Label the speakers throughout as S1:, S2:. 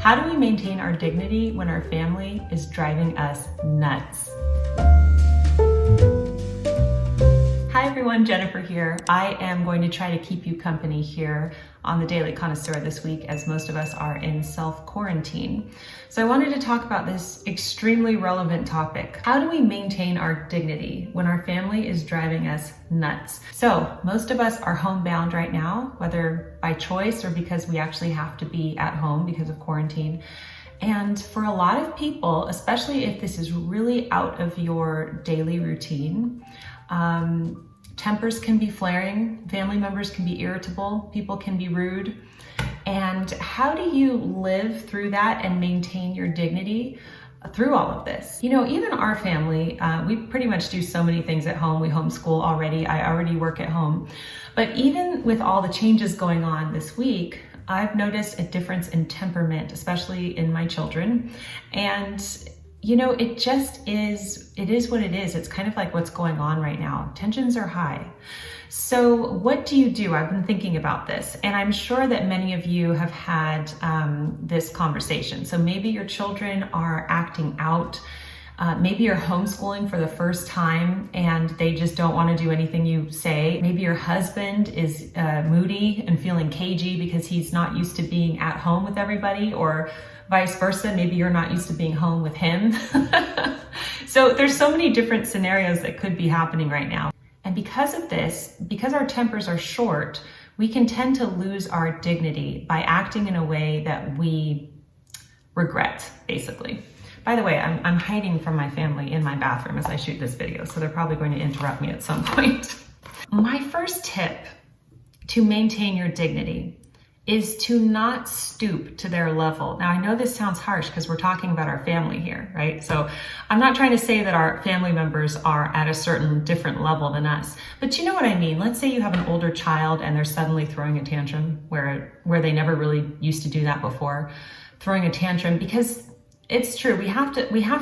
S1: How do we maintain our dignity when our family is driving us nuts? Hi everyone, Jennifer here. I am going to try to keep you company here on the Daily Connoisseur this week, as most of us are in self-quarantine. So I wanted to talk about this extremely relevant topic. How do we maintain our dignity when our family is driving us nuts? So most of us are homebound right now, whether by choice or because we actually have to be at home because of quarantine. And for a lot of people, especially if this is really out of your daily routine, tempers can be flaring, family members can be irritable, people can be rude. And how do you live through that and maintain your dignity through all of this? You know, even our family, we pretty much do so many things at home. We homeschool already. I already work at home. But even with all the changes going on this week, I've noticed a difference in temperament, especially in my children. And you know, it is what it is. It's kind of like what's going on right now. Tensions are high. So what do you do? I've been thinking about this, and I'm sure that many of you have had this conversation. So maybe your children are acting out. Maybe you're homeschooling for the first time and they just don't want to do anything you say. Maybe your husband is moody and feeling cagey because he's not used to being at home with everybody, or vice versa. Maybe you're not used to being home with him. So there's so many different scenarios that could be happening right now. And because of this, because our tempers are short, we can tend to lose our dignity by acting in a way that we regret, basically. By the way, I'm hiding from my family in my bathroom as I shoot this video, so they're probably going to interrupt me at some point. My first tip to maintain your dignity is to not stoop to their level. Now, I know this sounds harsh because we're talking about our family here, right? So I'm not trying to say that our family members are at a certain different level than us, but you know what I mean? Let's say you have an older child and they're suddenly throwing a tantrum where they never really used to do that before, throwing a tantrum, because it's true. We have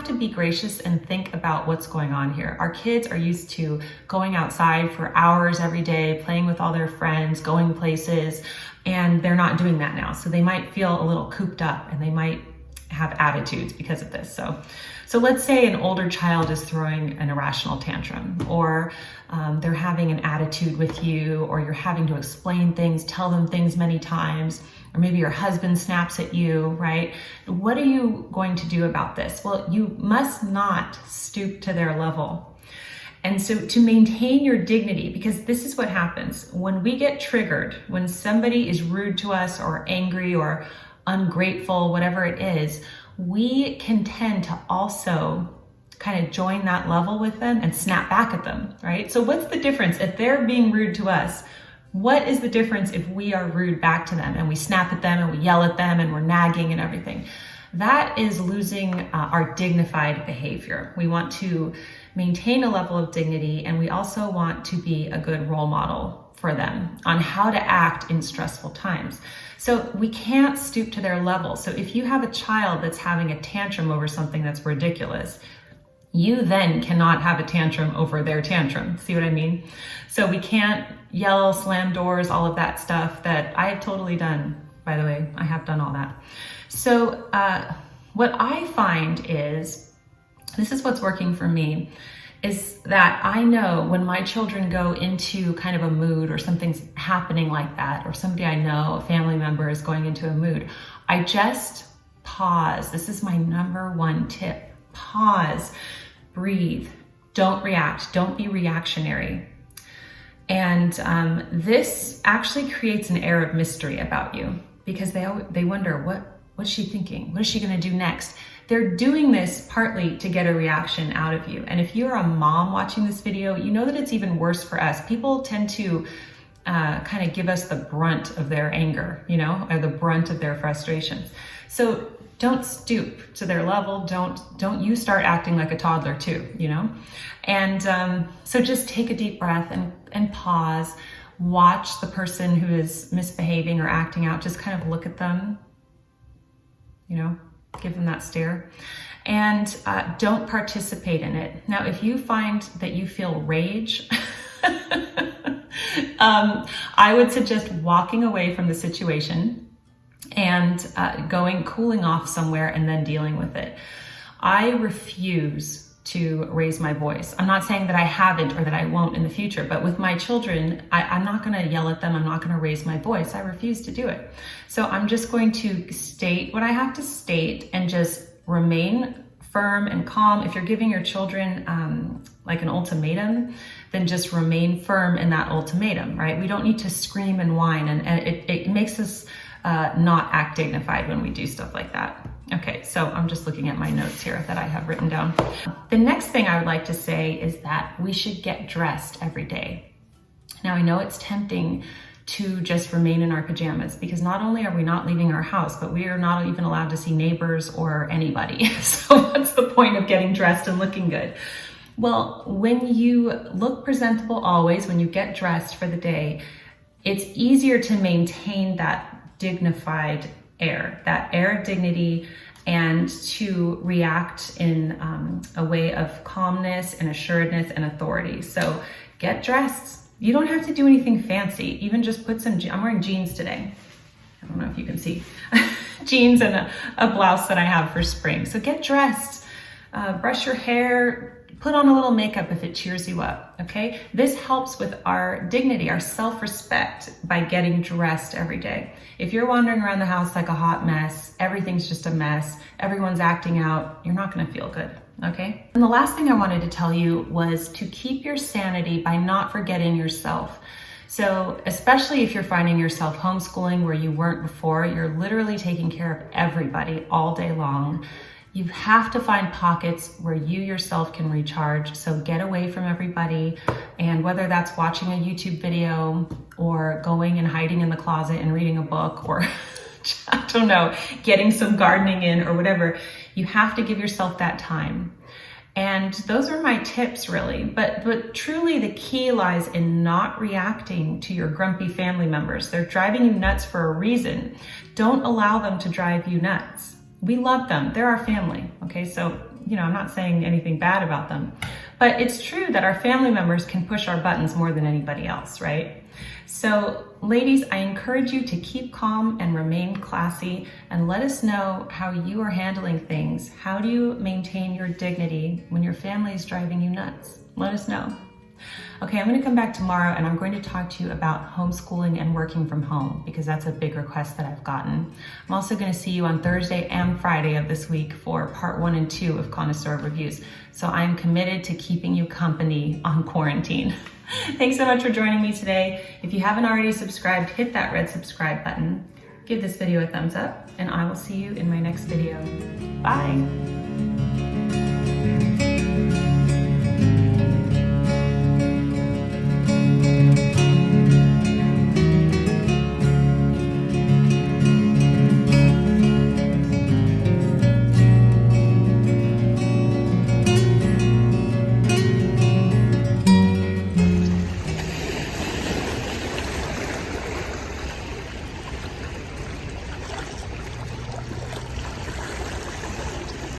S1: to be gracious and think about what's going on here. Our kids are used to going outside for hours every day, playing with all their friends, going places, and they're not doing that now. So they might feel a little cooped up and they might have attitudes because of this. So let's say an older child is throwing an irrational tantrum, or they're having an attitude with you, or you're having to explain things, tell them things many times, or maybe your husband snaps at you, right? What are you going to do about this? Well, you must not stoop to their level. And so to maintain your dignity, because this is what happens when we get triggered, when somebody is rude to us or angry or ungrateful, whatever it is, we can tend to also kind of join that level with them and snap back at them, right? So what's the difference if they're being rude to us? What is the difference if we are rude back to them and we snap at them and we yell at them and we're nagging and everything? That is losing our dignified behavior. We want to maintain a level of dignity, and we also want to be a good role model for them on how to act in stressful times. So we can't stoop to their level. So if you have a child that's having a tantrum over something that's ridiculous, you then cannot have a tantrum over their tantrum. See what I mean? So we can't yell, slam doors, all of that stuff that I have totally done. By the way, I have done all that. So what I find is, this is what's working for me, is that I know when my children go into kind of a mood or something's happening like that, or somebody I know, a family member is going into a mood, I just pause. This is my number one tip. Pause, breathe, don't react, don't be reactionary. And this actually creates an air of mystery about you, because they wonder, what's she thinking? What is she gonna do next? They're doing this partly to get a reaction out of you. And if you're a mom watching this video, you know that it's even worse for us. People tend to kind of give us the brunt of their anger, you know, or the brunt of their frustrations. So don't stoop to their level. Don't you start acting like a toddler too, you know? And so just take a deep breath and pause, watch the person who is misbehaving or acting out, just kind of look at them, you know, give them that stare, and don't participate in it. Now, if you find that you feel rage, I would suggest walking away from the situation and cooling off somewhere and then dealing with it. I refuse to raise my voice. I'm not saying that I haven't or that I won't in the future, but with my children, I'm not gonna yell at them. I'm not gonna raise my voice. I refuse to do it. So I'm just going to state what I have to state and just remain firm and calm. If you're giving your children like an ultimatum, then just remain firm in that ultimatum, right? We don't need to scream and whine, and it makes us not act dignified when we do stuff like that. Okay, so I'm just looking at my notes here that I have written down. The next thing I would like to say is that we should get dressed every day. Now, I know it's tempting to just remain in our pajamas, because not only are we not leaving our house, but we are not even allowed to see neighbors or anybody. So what's the point of getting dressed and looking good? Well, when you look presentable always, when you get dressed for the day, it's easier to maintain that dignified air, that air of dignity, and to react in a way of calmness and assuredness and authority. So get dressed. You don't have to do anything fancy. Even just put some, I'm wearing jeans today. I don't know if you can see. Jeans and a blouse that I have for spring. So get dressed, brush your hair, put on a little makeup if it cheers you up, okay? This helps with our dignity, our self-respect, by getting dressed every day. If you're wandering around the house like a hot mess, everything's just a mess, everyone's acting out, you're not gonna feel good, okay? And the last thing I wanted to tell you was to keep your sanity by not forgetting yourself. So especially if you're finding yourself homeschooling where you weren't before, you're literally taking care of everybody all day long. You have to find pockets where you yourself can recharge. So get away from everybody. And whether that's watching a YouTube video or going and hiding in the closet and reading a book, or I don't know, getting some gardening in or whatever, you have to give yourself that time. And those are my tips, really. But truly the key lies in not reacting to your grumpy family members. They're driving you nuts for a reason. Don't allow them to drive you nuts. We love them. They're our family, okay? So, you know, I'm not saying anything bad about them, but it's true that our family members can push our buttons more than anybody else, right? So, ladies, I encourage you to keep calm and remain classy, and let us know how you are handling things. How do you maintain your dignity when your family is driving you nuts? Let us know. Okay, I'm going to come back tomorrow and I'm going to talk to you about homeschooling and working from home, because that's a big request that I've gotten. I'm also going to see you on Thursday and Friday of this week for part 1 and 2 of Connoisseur Reviews. So I'm committed to keeping you company on quarantine. Thanks so much for joining me today. If you haven't already subscribed, hit that red subscribe button. Give this video a thumbs up, and I will see you in my next video. Bye.